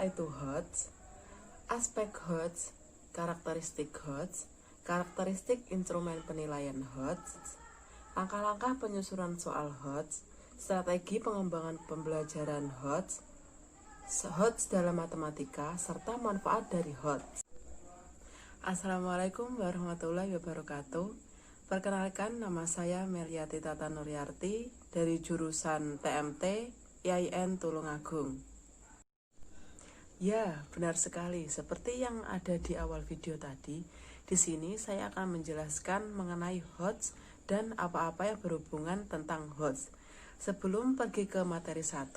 Apa itu HOTS? Aspek HOTS, karakteristik HOTS, karakteristik instrumen penilaian HOTS, langkah-langkah penyusunan soal HOTS, strategi pengembangan pembelajaran HOTS, HOTS dalam matematika, serta manfaat dari HOTS. Assalamualaikum warahmatullahi wabarakatuh. Perkenalkan, nama saya Meliati Tata Nuryarti dari jurusan TMT IAIN Tulungagung. Ya, benar sekali. Seperti yang ada di awal video tadi, di sini saya akan menjelaskan mengenai HOTS dan apa-apa yang berhubungan tentang HOTS. Sebelum pergi ke materi 1,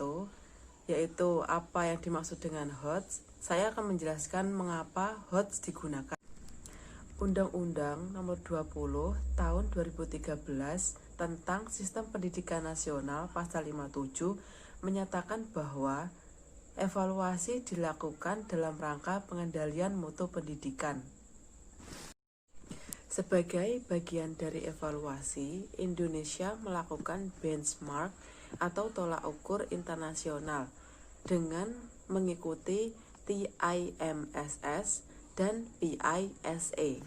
yaitu apa yang dimaksud dengan HOTS, saya akan menjelaskan mengapa HOTS digunakan. Undang-Undang Nomor 20 Tahun 2013 tentang Sistem Pendidikan Nasional Pasal 57 menyatakan bahwa evaluasi dilakukan dalam rangka pengendalian mutu pendidikan. Sebagai bagian dari evaluasi, Indonesia melakukan benchmark atau tolak ukur internasional dengan mengikuti TIMSS dan PISA.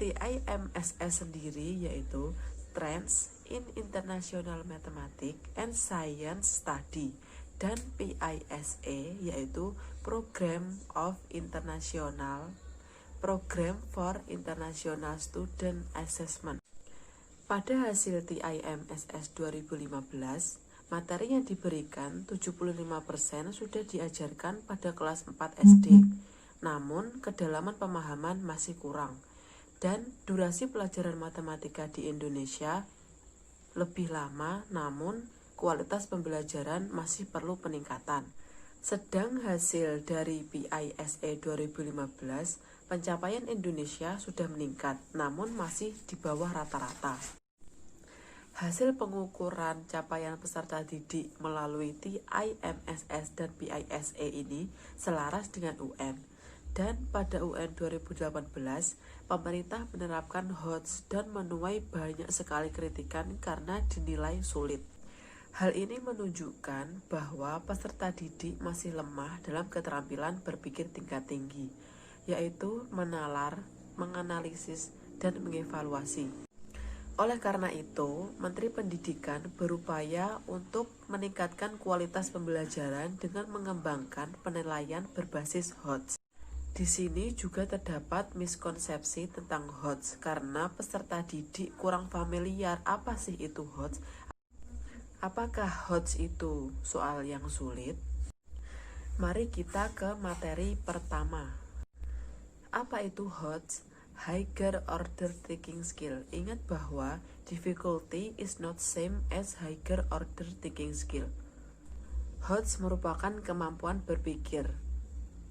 TIMSS sendiri yaitu Trends in International Mathematics and Science Study, dan PISA yaitu Program for International Student Assessment. Pada hasil TIMSS 2015, materi yang diberikan 75% sudah diajarkan pada kelas 4 SD, namun kedalaman pemahaman masih kurang, dan durasi pelajaran matematika di Indonesia lebih lama, namun kualitas pembelajaran masih perlu peningkatan. Sedang hasil dari PISA 2015, pencapaian Indonesia sudah meningkat, namun masih di bawah rata-rata. Hasil pengukuran capaian peserta didik melalui TIMSS dan PISA ini selaras dengan UN. Dan pada UN 2018, pemerintah menerapkan HOTS dan menuai banyak sekali kritikan karena dinilai sulit. Hal ini menunjukkan bahwa peserta didik masih lemah dalam keterampilan berpikir tingkat tinggi, yaitu menalar, menganalisis, dan mengevaluasi. Oleh karena itu, Menteri Pendidikan berupaya untuk meningkatkan kualitas pembelajaran dengan mengembangkan penilaian berbasis HOTS. Di sini juga terdapat miskonsepsi tentang HOTS karena peserta didik kurang familiar apa sih itu HOTS. Apakah HOTS itu soal yang sulit? Mari kita ke materi pertama. Apa itu HOTS? Higher Order Thinking Skill. Ingat bahwa difficulty is not same as higher order thinking skill. HOTS merupakan kemampuan berpikir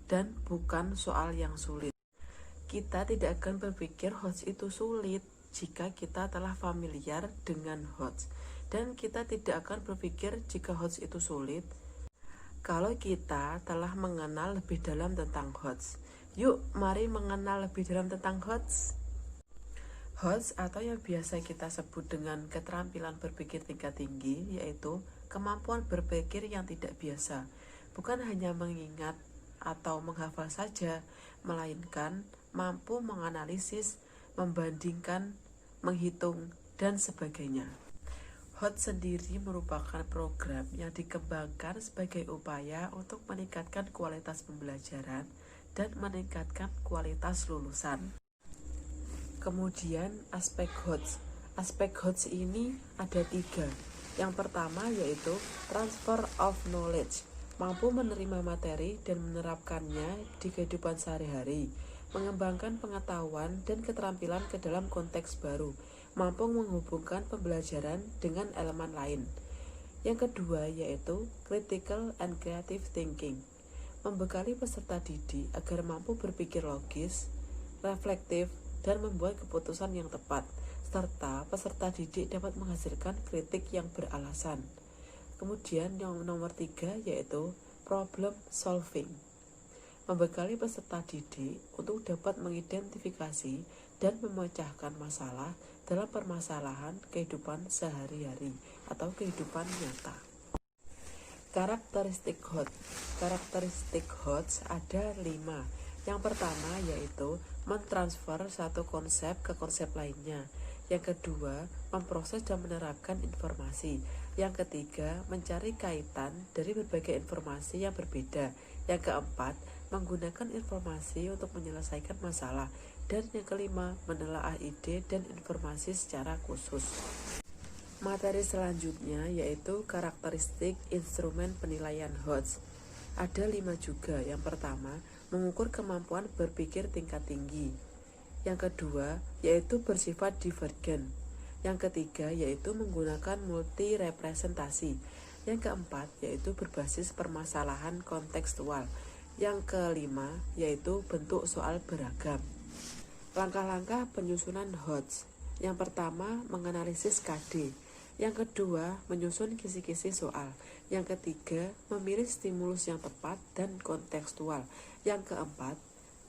dan bukan soal yang sulit. Kita tidak akan berpikir HOTS itu sulit jika kita telah familiar dengan HOTS. Dan kita tidak akan berpikir jika HOTS itu sulit kalau kita telah mengenal lebih dalam tentang HOTS. Yuk, mari mengenal lebih dalam tentang HOTS. HOTS atau yang biasa kita sebut dengan keterampilan berpikir tingkat tinggi, yaitu kemampuan berpikir yang tidak biasa. Bukan hanya mengingat atau menghafal saja, melainkan mampu menganalisis, membandingkan, menghitung, dan sebagainya. HOTS sendiri merupakan program yang dikembangkan sebagai upaya untuk meningkatkan kualitas pembelajaran dan meningkatkan kualitas lulusan. Kemudian aspek HOTS. Aspek HOTS ini ada 3. Yang pertama yaitu transfer of knowledge, mampu menerima materi dan menerapkannya di kehidupan sehari-hari, mengembangkan pengetahuan dan keterampilan ke dalam konteks baru, mampu menghubungkan pembelajaran dengan elemen lain. Yang kedua yaitu critical and creative thinking, membekali peserta didik agar mampu berpikir logis, reflektif, dan membuat keputusan yang tepat, serta peserta didik dapat menghasilkan kritik yang beralasan. Kemudian yang nomor 3 yaitu problem solving, membekali peserta didik untuk dapat mengidentifikasi dan memecahkan masalah dalam permasalahan kehidupan sehari-hari atau kehidupan nyata. Karakteristik HOTS. Karakteristik HOTS ada 5. Yang pertama yaitu mentransfer satu konsep ke konsep lainnya. Yang kedua, memproses dan menerapkan informasi. Yang ketiga, mencari kaitan dari berbagai informasi yang berbeda. Yang keempat, menggunakan informasi untuk menyelesaikan masalah. Dan yang kelima, menelaah ide dan informasi secara khusus. Materi selanjutnya yaitu karakteristik instrumen penilaian HOTS. Ada 5 juga. Yang pertama, mengukur kemampuan berpikir tingkat tinggi. Yang kedua, yaitu bersifat divergen. Yang ketiga, yaitu menggunakan multi representasi. Yang keempat, yaitu berbasis permasalahan kontekstual. Yang kelima, yaitu bentuk soal beragam. Langkah-langkah penyusunan HOTS. Yang pertama, menganalisis KD. Yang kedua, menyusun kisi-kisi soal. Yang ketiga, memilih stimulus yang tepat dan kontekstual. Yang keempat,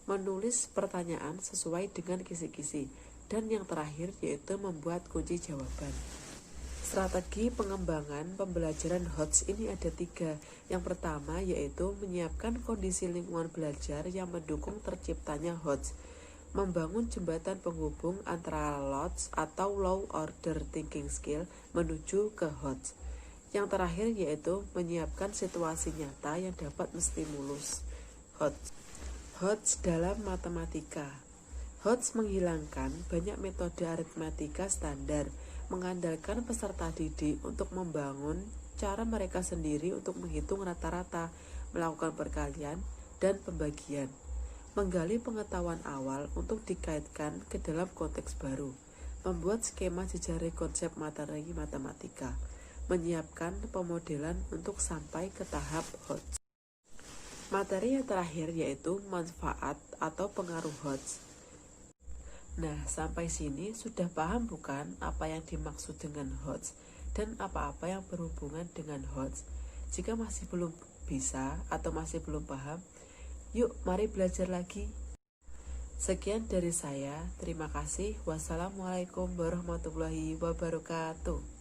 menulis pertanyaan sesuai dengan kisi-kisi. Dan yang terakhir yaitu membuat kunci jawaban. Strategi pengembangan pembelajaran HOTS ini ada 3. Yang pertama yaitu menyiapkan kondisi lingkungan belajar yang mendukung terciptanya HOTS. Membangun jembatan penghubung antara LOTS atau Low Order Thinking Skill menuju ke HOTS. Yang terakhir yaitu menyiapkan situasi nyata yang dapat menstimulus HOTS. HOTS dalam matematika. HOTS menghilangkan banyak metode aritmatika standar, mengandalkan peserta didik untuk membangun cara mereka sendiri untuk menghitung rata-rata, melakukan perkalian, dan pembagian. Menggali pengetahuan awal untuk dikaitkan ke dalam konteks baru, membuat skema jejaring konsep materi matematika, menyiapkan pemodelan untuk sampai ke tahap HOTS. Materi yang terakhir yaitu manfaat atau pengaruh HOTS. Nah, sampai sini sudah paham bukan apa yang dimaksud dengan HOTS dan apa-apa yang berhubungan dengan HOTS? Jika masih belum bisa atau masih belum paham, yuk mari belajar lagi. Sekian dari saya, terima kasih. Wassalamualaikum warahmatullahi wabarakatuh.